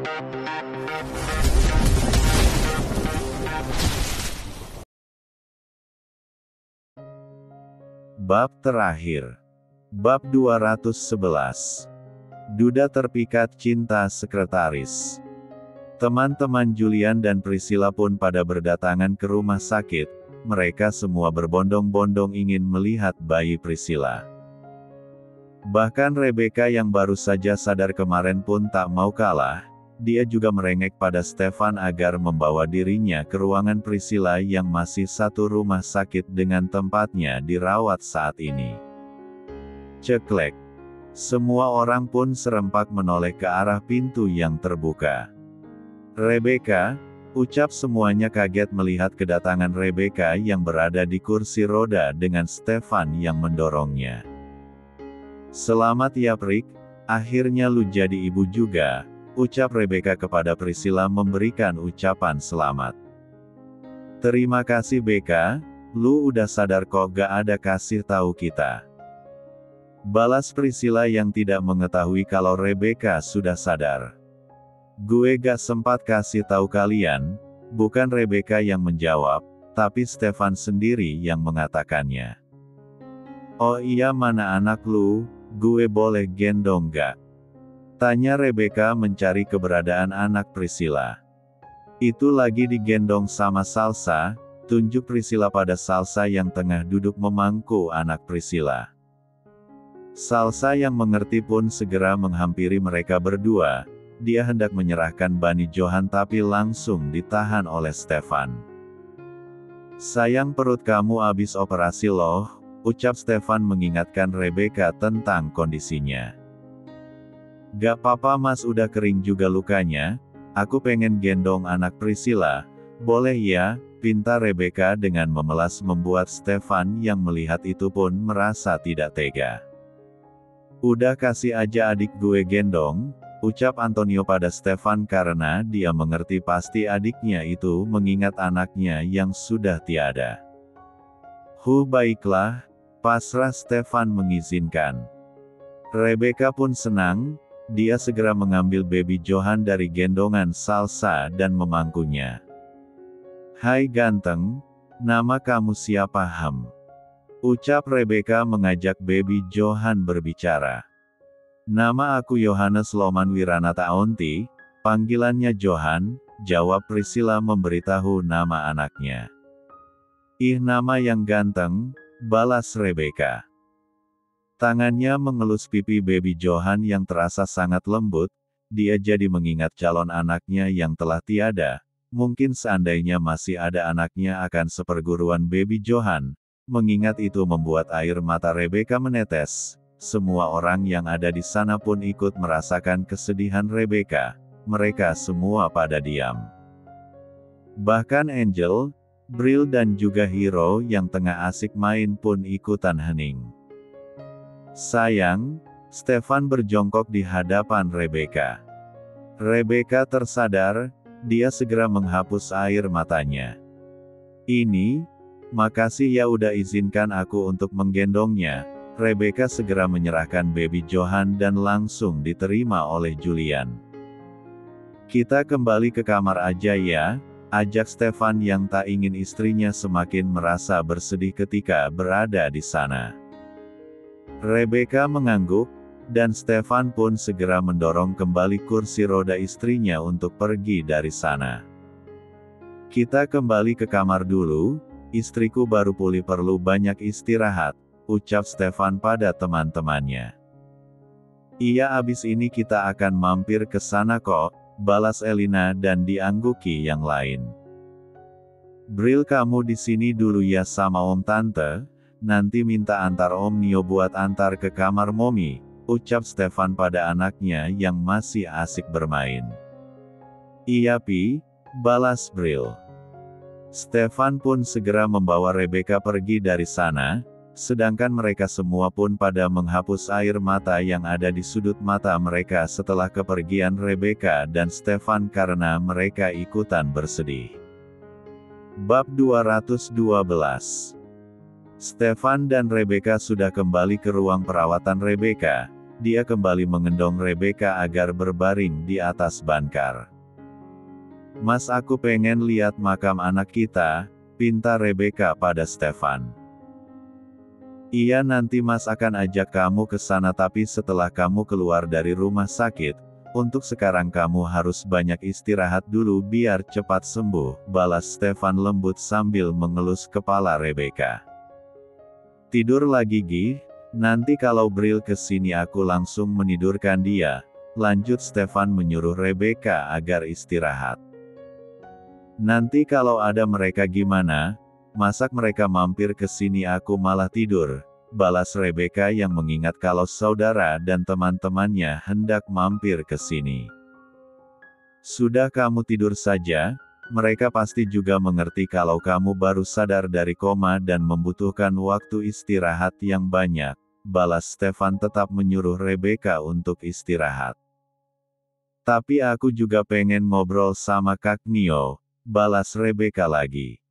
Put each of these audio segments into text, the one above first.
Bab terakhir. Bab 211. Duda terpikat cinta sekretaris. Teman-teman Julian dan Priscilla pun pada berdatangan ke rumah sakit. Mereka semua berbondong-bondong ingin melihat bayi Priscilla. Bahkan Rebecca yang baru saja sadar kemarin pun tak mau kalah. Dia juga merengek pada Stefan agar membawa dirinya ke ruangan Priscilla yang masih satu rumah sakit dengan tempatnya dirawat saat ini. Ceklek. Semua orang pun serempak menoleh ke arah pintu yang terbuka. Rebecca, ucap semuanya kaget melihat kedatangan Rebecca yang berada di kursi roda dengan Stefan yang mendorongnya. Selamat ya Prik, akhirnya lu jadi ibu juga. Ucap Rebecca kepada Priscilla memberikan ucapan selamat. Terima kasih Becca, lu udah sadar kok gak ada kasih tahu kita. Balas Priscilla yang tidak mengetahui kalau Rebecca sudah sadar. Gue gak sempat kasih tahu kalian, bukan Rebecca yang menjawab, tapi Stefan sendiri yang mengatakannya. Oh iya mana anak lu, gue boleh gendong gak? Tanya Rebecca mencari keberadaan anak Priscilla. Itu lagi digendong sama Salsa, tunjuk Priscilla pada Salsa yang tengah duduk memangku anak Priscilla. Salsa yang mengerti pun segera menghampiri mereka berdua, dia hendak menyerahkan Bani Johan tapi langsung ditahan oleh Stefan. Sayang perut kamu abis operasi loh, ucap Stefan mengingatkan Rebecca tentang kondisinya. Gak apa-apa mas udah kering juga lukanya, aku pengen gendong anak Priscilla, boleh ya, pinta Rebecca dengan memelas membuat Stefan yang melihat itu pun merasa tidak tega. Udah kasih aja adik gue gendong, ucap Antonio pada Stefan karena dia mengerti pasti adiknya itu mengingat anaknya yang sudah tiada. Baiklah, pasrah Stefan mengizinkan. Rebecca pun senang. Dia segera mengambil baby Johan dari gendongan Salsa dan memangkunya. Hai ganteng, nama kamu siapa Ham? Ucap Rebecca mengajak baby Johan berbicara. Nama aku Yohanes Loman Wiranata Aunti, panggilannya Johan, jawab Priscilla memberitahu nama anaknya. Ih nama yang ganteng, balas Rebecca. Tangannya mengelus pipi baby Johan yang terasa sangat lembut, dia jadi mengingat calon anaknya yang telah tiada, mungkin seandainya masih ada anaknya akan seperguruan baby Johan, mengingat itu membuat air mata Rebecca menetes, semua orang yang ada di sana pun ikut merasakan kesedihan Rebecca, mereka semua pada diam. Bahkan Angel, Bril dan juga Hero yang tengah asik main pun ikutan hening. Sayang, Stefan berjongkok di hadapan Rebecca. Rebecca tersadar, dia segera menghapus air matanya. Ini, makasih ya udah izinkan aku untuk menggendongnya. Rebecca segera menyerahkan baby Johan dan langsung diterima oleh Julian. Kita kembali ke kamar aja ya, ajak Stefan yang tak ingin istrinya semakin merasa bersedih ketika berada di sana. Rebecca mengangguk, dan Stefan pun segera mendorong kembali kursi roda istrinya untuk pergi dari sana. Kita kembali ke kamar dulu, istriku baru pulih perlu banyak istirahat, ucap Stefan pada teman-temannya. Iya abis ini kita akan mampir ke sana kok, balas Elina dan diangguki yang lain. Bril kamu di sini dulu ya sama om tante, nanti minta antar Om Nio buat antar ke kamar Momi, ucap Stefan pada anaknya yang masih asik bermain. Iya Pi, balas Bril. Stefan pun segera membawa Rebecca pergi dari sana, sedangkan mereka semua pun pada menghapus air mata yang ada di sudut mata mereka setelah kepergian Rebecca dan Stefan karena mereka ikutan bersedih. Bab 212. Stefan dan Rebecca sudah kembali ke ruang perawatan Rebecca. dia kembali mengendong Rebecca agar berbaring di atas bankar. "Mas, aku pengen lihat makam anak kita," pinta Rebecca pada Stefan. "Iya, nanti Mas akan ajak kamu ke sana, tapi setelah kamu keluar dari rumah sakit. Untuk sekarang kamu harus banyak istirahat dulu biar cepat sembuh," balas Stefan lembut sambil mengelus kepala Rebecca. "Tidur lagi Gi, nanti kalau Bril kesini aku langsung menidurkan dia," lanjut Stefan menyuruh Rebecca agar istirahat. "Nanti kalau ada mereka gimana? Masak mereka mampir ke sini aku malah tidur," balas Rebecca yang mengingat kalau saudara dan teman-temannya hendak mampir ke sini. "Sudah kamu tidur saja, mereka pasti juga mengerti kalau kamu baru sadar dari koma dan membutuhkan waktu istirahat yang banyak," balas Stefan tetap menyuruh Rebecca untuk istirahat. "Tapi aku juga pengen ngobrol sama Kak Nio," balas Rebecca lagi.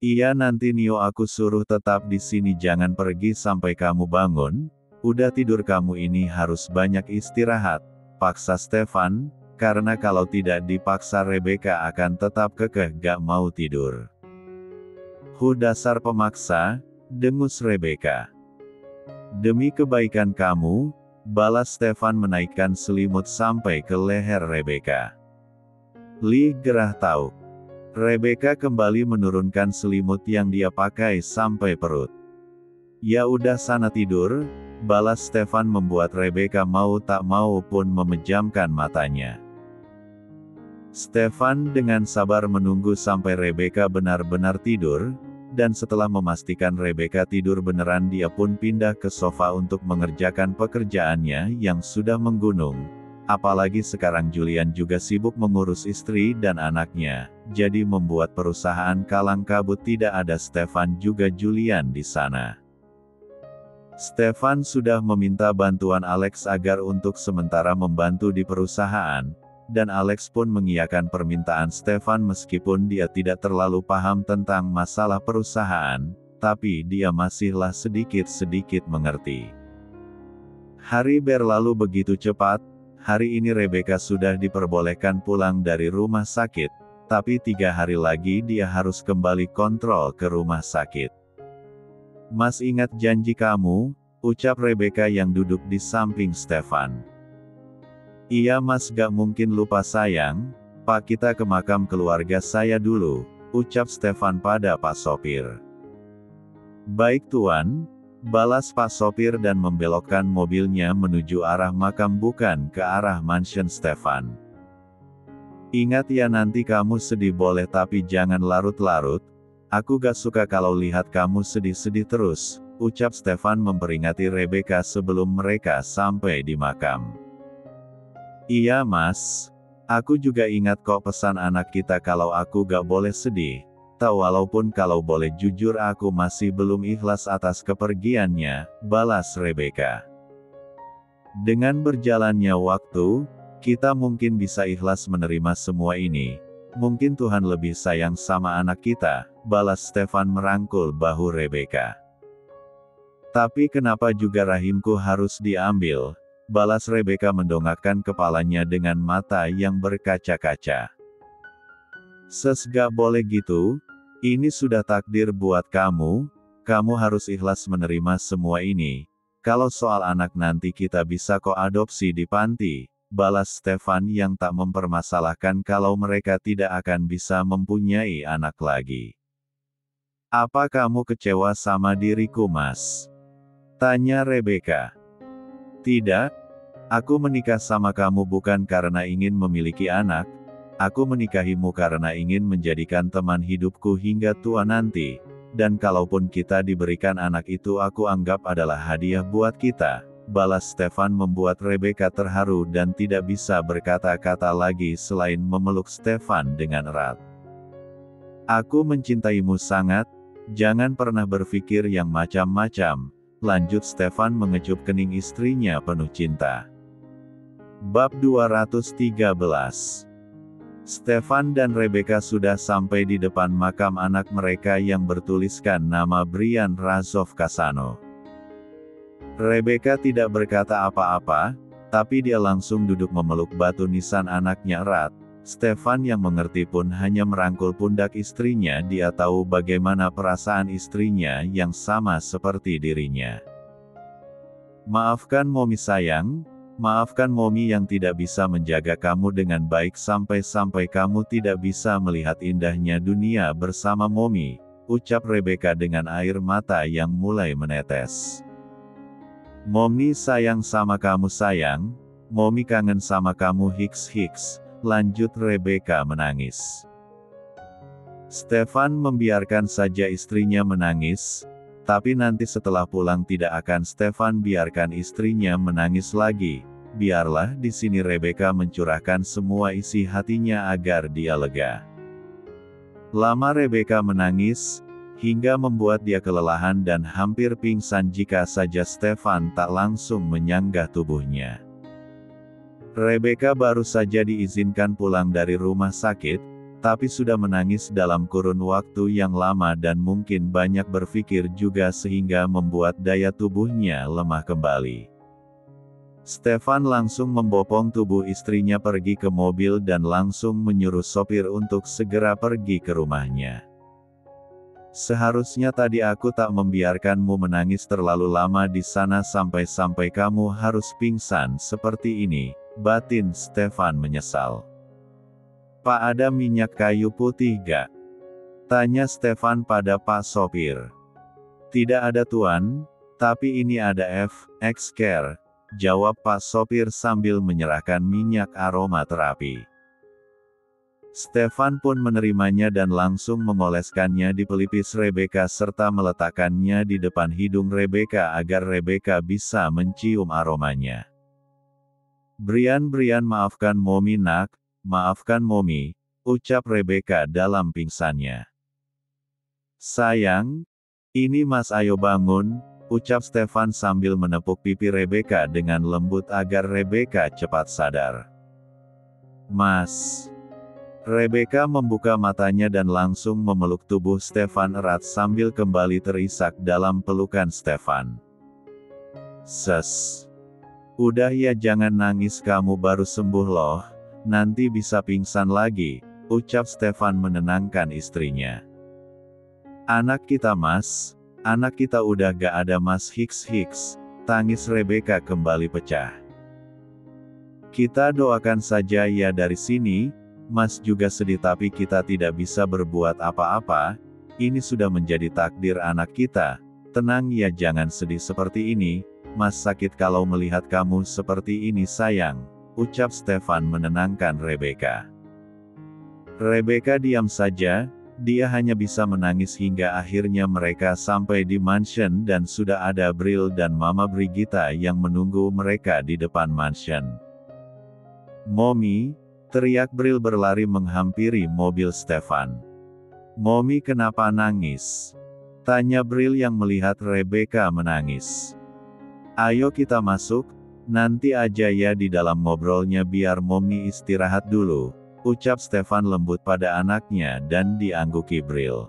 "Iya, nanti Nio aku suruh tetap di sini, jangan pergi sampai kamu bangun. Udah tidur kamu ini harus banyak istirahat," paksa Stefan, karena kalau tidak dipaksa Rebecca akan tetap kekeh gak mau tidur. Dasar pemaksa," dengus Rebecca. "Demi kebaikan kamu," balas Stefan menaikkan selimut sampai ke leher Rebecca. "Li, gerah tahu." Rebecca kembali menurunkan selimut yang dia pakai sampai perut. "Ya udah sana tidur," balas Stefan membuat Rebecca mau tak mau pun memejamkan matanya. Stefan dengan sabar menunggu sampai Rebecca benar-benar tidur, dan setelah memastikan Rebecca tidur beneran dia pun pindah ke sofa untuk mengerjakan pekerjaannya yang sudah menggunung. Apalagi sekarang Julian juga sibuk mengurus istri dan anaknya, jadi membuat perusahaan kalang kabut tidak ada Stefan juga Julian di sana. Stefan sudah meminta bantuan Alex agar untuk sementara membantu di perusahaan, dan Alex pun mengiyakan permintaan Stefan meskipun dia tidak terlalu paham tentang masalah perusahaan, tapi dia masihlah sedikit-sedikit mengerti. Hari berlalu begitu cepat. Hari ini Rebecca sudah diperbolehkan pulang dari rumah sakit, tapi 3 hari lagi dia harus kembali kontrol ke rumah sakit. "Mas, ingat janji kamu," ucap Rebecca yang duduk di samping Stefan. "Iya Mas, gak mungkin lupa sayang. Pak, kita ke makam keluarga saya dulu," ucap Stefan pada Pak Sopir. "Baik Tuan," balas Pak Sopir dan membelokkan mobilnya menuju arah makam bukan ke arah mansion Stefan. "Ingat ya, nanti kamu sedih boleh tapi jangan larut-larut. Aku gak suka kalau lihat kamu sedih-sedih terus," ucap Stefan memperingati Rebecca sebelum mereka sampai di makam. "Iya Mas. Aku juga ingat kok pesan anak kita kalau aku gak boleh sedih. Walaupun kalau boleh jujur aku masih belum ikhlas atas kepergiannya," balas Rebecca. "Dengan berjalannya waktu, kita mungkin bisa ikhlas menerima semua ini. Mungkin Tuhan lebih sayang sama anak kita," balas Stefan merangkul bahu Rebecca. "Tapi kenapa juga rahimku harus diambil?" balas Rebecca mendongakkan kepalanya dengan mata yang berkaca-kaca. "Gak boleh gitu. Ini sudah takdir buat kamu, kamu harus ikhlas menerima semua ini. Kalau soal anak nanti kita bisa kok adopsi di panti," balas Stefan yang tak mempermasalahkan kalau mereka tidak akan bisa mempunyai anak lagi. "Apa kamu kecewa sama diriku Mas?" tanya Rebecca. "Tidak. Aku menikah sama kamu bukan karena ingin memiliki anak. Aku menikahimu karena ingin menjadikan teman hidupku hingga tua nanti, dan kalaupun kita diberikan anak itu aku anggap adalah hadiah buat kita," balas Stefan membuat Rebecca terharu dan tidak bisa berkata-kata lagi selain memeluk Stefan dengan erat. "Aku mencintaimu sangat, jangan pernah berpikir yang macam-macam," lanjut Stefan mengecup kening istrinya penuh cinta. Bab 213. Stefan dan Rebecca sudah sampai di depan makam anak mereka yang bertuliskan nama Brian Razov Kasano. Rebecca tidak berkata apa-apa, tapi dia langsung duduk memeluk batu nisan anaknya erat. Stefan yang mengerti pun hanya merangkul pundak istrinya. Dia tahu bagaimana perasaan istrinya yang sama seperti dirinya. Maafkan Momi sayang, maafkan Momi yang tidak bisa menjaga kamu dengan baik sampai-sampai kamu tidak bisa melihat indahnya dunia bersama Momi, ucap Rebecca dengan air mata yang mulai menetes. Momi sayang sama kamu sayang, Momi kangen sama kamu hiks, lanjut Rebecca menangis. Stefan membiarkan saja istrinya menangis, tapi nanti setelah pulang tidak akan Stefan biarkan istrinya menangis lagi. Biarlah di sini Rebecca mencurahkan semua isi hatinya agar dia lega. Lama Rebecca menangis, hingga membuat dia kelelahan dan hampir pingsan jika saja Stefan tak langsung menyanggah tubuhnya. Rebecca baru saja diizinkan pulang dari rumah sakit, tapi sudah menangis dalam kurun waktu yang lama dan mungkin banyak berpikir juga sehingga membuat daya tubuhnya lemah kembali. Stefan langsung membopong tubuh istrinya pergi ke mobil dan langsung menyuruh sopir untuk segera pergi ke rumahnya. Seharusnya tadi aku tak membiarkanmu menangis terlalu lama di sana sampai-sampai kamu harus pingsan seperti ini, batin Stefan menyesal. Pak ada minyak kayu putih gak? Tanya Stefan pada Pak sopir. Tidak ada tuan, tapi ini ada X-Care, jawab Pak sopir sambil menyerahkan minyak aromaterapi. Stefan pun menerimanya dan langsung mengoleskannya di pelipis Rebecca serta meletakkannya di depan hidung Rebecca agar Rebecca bisa mencium aromanya. Brian maafkan Momi nak, maafkan Momi, ucap Rebecca dalam pingsannya. Sayang, ini Mas ayo bangun, ucap Stefan sambil menepuk pipi Rebecca dengan lembut agar Rebecca cepat sadar. Mas. Rebecca membuka matanya dan langsung memeluk tubuh Stefan erat sambil kembali terisak dalam pelukan Stefan. Ses. Udah ya jangan nangis kamu baru sembuh loh, nanti bisa pingsan lagi, ucap Stefan menenangkan istrinya. Anak kita mas, anak kita udah gak ada mas hiks, tangis Rebecca kembali pecah. Kita doakan saja ya dari sini. Mas juga sedih tapi kita tidak bisa berbuat apa-apa, ini sudah menjadi takdir anak kita. Tenang ya jangan sedih seperti ini, Mas sakit kalau melihat kamu seperti ini sayang, ucap Stefan menenangkan Rebecca. Rebecca diam saja, dia hanya bisa menangis hingga akhirnya mereka sampai di mansion dan sudah ada Bril dan Mama Brigitta yang menunggu mereka di depan mansion. Momi, teriak Bril berlari menghampiri mobil Stefan. Momi kenapa nangis? Tanya Bril yang melihat Rebecca menangis. Ayo kita masuk, nanti aja ya di dalam ngobrolnya biar Momi istirahat dulu, ucap Stefan lembut pada anaknya dan diangguki Bril.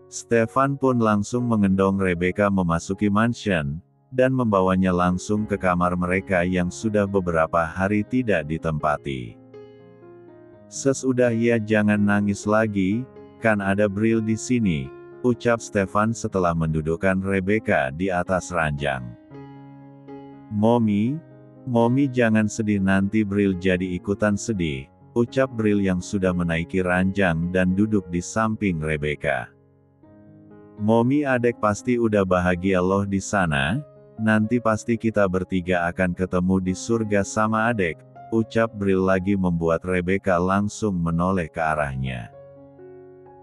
Stefan pun langsung mengendong Rebecca memasuki mansion, dan membawanya langsung ke kamar mereka yang sudah beberapa hari tidak ditempati. Sesudah ya jangan nangis lagi, kan ada Bril di sini, ucap Stefan setelah mendudukkan Rebecca di atas ranjang. Momi jangan sedih nanti Bril jadi ikutan sedih, ucap Bril yang sudah menaiki ranjang dan duduk di samping Rebecca. Momi adek pasti udah bahagia loh di sana. Nanti pasti kita bertiga akan ketemu di surga sama adek, ucap Bril lagi membuat Rebecca langsung menoleh ke arahnya.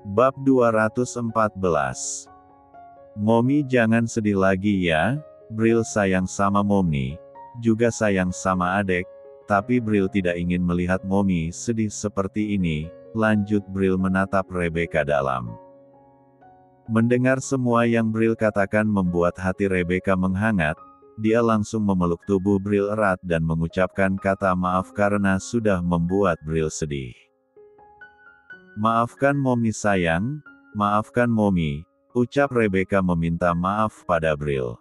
Bab 214. Momi jangan sedih lagi ya, Bril sayang sama Momi, juga sayang sama adek, tapi Bril tidak ingin melihat Momi sedih seperti ini, lanjut Bril menatap Rebecca dalam. Mendengar semua yang Bril katakan membuat hati Rebecca menghangat, dia langsung memeluk tubuh Bril erat dan mengucapkan kata maaf karena sudah membuat Bril sedih. Maafkan Momi sayang, maafkan Momi, ucap Rebecca meminta maaf pada Bril.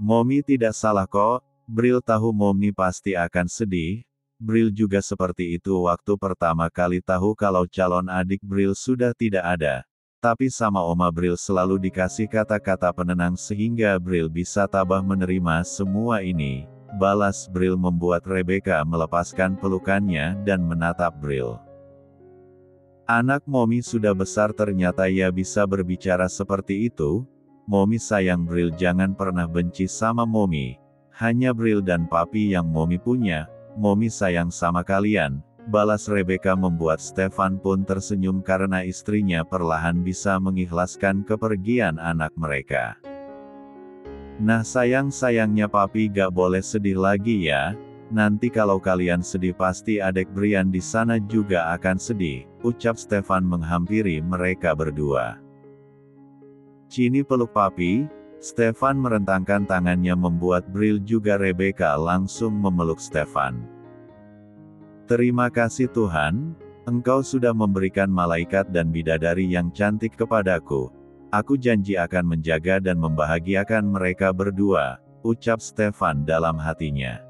Mommy tidak salah kok, Bril tahu Mommy pasti akan sedih. Bril juga seperti itu waktu pertama kali tahu kalau calon adik Bril sudah tidak ada. Tapi sama Oma Bril selalu dikasih kata-kata penenang sehingga Bril bisa tabah menerima semua ini. Balas Bril membuat Rebecca melepaskan pelukannya dan menatap Bril. Anak Mommy sudah besar ternyata ia bisa berbicara seperti itu. Mommy sayang Bril, jangan pernah benci sama Mommy. Hanya Bril dan Papi yang Mommy punya. Mommy sayang sama kalian. Balas Rebecca membuat Stefan pun tersenyum karena istrinya perlahan bisa mengikhlaskan kepergian anak mereka. Nah sayang-sayangnya Papi gak boleh sedih lagi ya. Nanti kalau kalian sedih pasti adek Brian di sana juga akan sedih, ucap Stefan menghampiri mereka berdua. Cini peluk Papi. Stefan merentangkan tangannya membuat Bril juga Rebecca langsung memeluk Stefan. Terima kasih Tuhan, Engkau sudah memberikan malaikat dan bidadari yang cantik kepadaku. Aku janji akan menjaga dan membahagiakan mereka berdua, ucap Stefan dalam hatinya.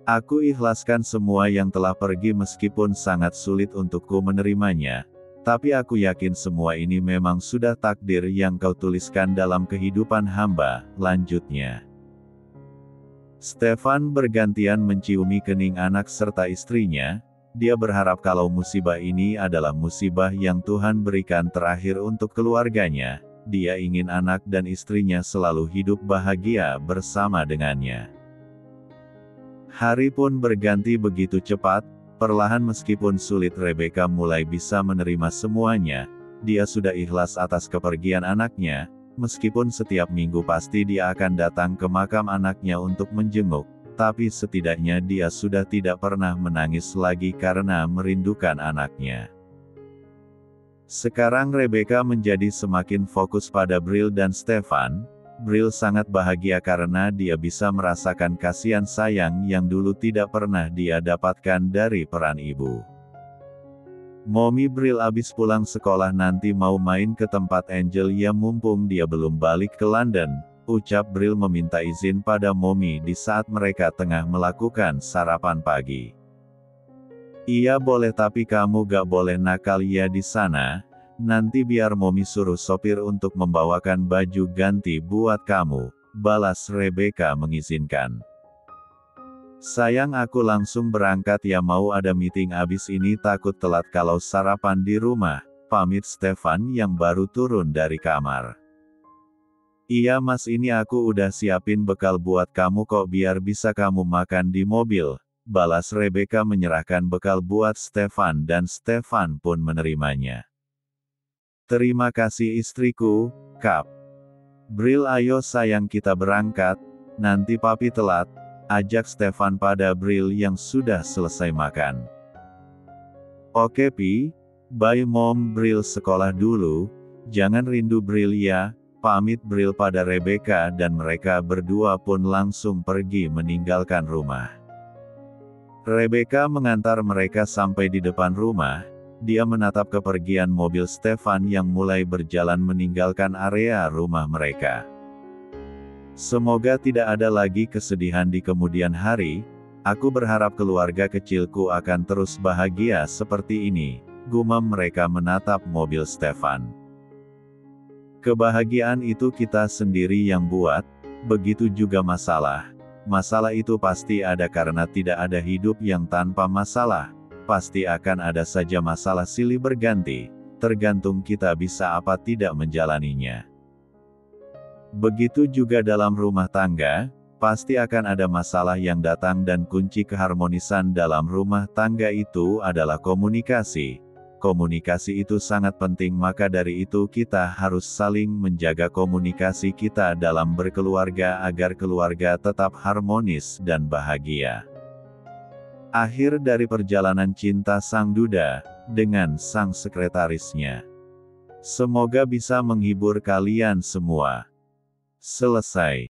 Aku ikhlaskan semua yang telah pergi meskipun sangat sulit untukku menerimanya. Tapi aku yakin semua ini memang sudah takdir yang kau tuliskan dalam kehidupan hamba, lanjutnya. Stefan bergantian menciumi kening anak serta istrinya. Dia berharap kalau musibah ini adalah musibah yang Tuhan berikan terakhir untuk keluarganya. Dia ingin anak dan istrinya selalu hidup bahagia bersama dengannya. Hari pun berganti begitu cepat, perlahan meskipun sulit Rebecca mulai bisa menerima semuanya. Dia sudah ikhlas atas kepergian anaknya, meskipun setiap minggu pasti dia akan datang ke makam anaknya untuk menjenguk, tapi setidaknya dia sudah tidak pernah menangis lagi karena merindukan anaknya. Sekarang Rebecca menjadi semakin fokus pada Bril dan Stefan. Bril sangat bahagia karena dia bisa merasakan kasihan sayang yang dulu tidak pernah dia dapatkan dari peran ibu. Mommy Bril abis pulang sekolah nanti mau main ke tempat Angel ya mumpung dia belum balik ke London, ucap Bril meminta izin pada Mommy di saat mereka tengah melakukan sarapan pagi. Iya boleh tapi kamu gak boleh nakal ya di sana. Nanti biar Mommy suruh sopir untuk membawakan baju ganti buat kamu, balas Rebecca mengizinkan. Sayang aku langsung berangkat ya mau ada meeting abis ini takut telat kalau sarapan di rumah, pamit Stefan yang baru turun dari kamar. Iya mas ini aku udah siapin bekal buat kamu kok biar bisa kamu makan di mobil, balas Rebecca menyerahkan bekal buat Stefan dan Stefan pun menerimanya. Terima kasih istriku, Kap. Bril ayo sayang kita berangkat, nanti papi telat, ajak Stefan pada Bril yang sudah selesai makan. Oke Pi, bye mom Bril sekolah dulu, jangan rindu Bril ya, pamit Bril pada Rebecca dan mereka berdua pun langsung pergi meninggalkan rumah. Rebecca mengantar mereka sampai di depan rumah. Dia menatap kepergian mobil Stefan yang mulai berjalan meninggalkan area rumah mereka. Semoga tidak ada lagi kesedihan di kemudian hari. Aku berharap keluarga kecilku akan terus bahagia seperti ini, gumam mereka menatap mobil Stefan. Kebahagiaan itu kita sendiri yang buat, begitu juga masalah. Masalah itu pasti ada karena tidak ada hidup yang tanpa masalah. Pasti akan ada saja masalah silih berganti, tergantung kita bisa apa tidak menjalaninya. Begitu juga dalam rumah tangga, pasti akan ada masalah yang datang dan kunci keharmonisan dalam rumah tangga itu adalah komunikasi. Komunikasi itu sangat penting maka dari itu kita harus saling menjaga komunikasi kita dalam berkeluarga agar keluarga tetap harmonis dan bahagia. Akhir dari perjalanan cinta sang duda, dengan sang sekretarisnya. Semoga bisa menghibur kalian semua. Selesai.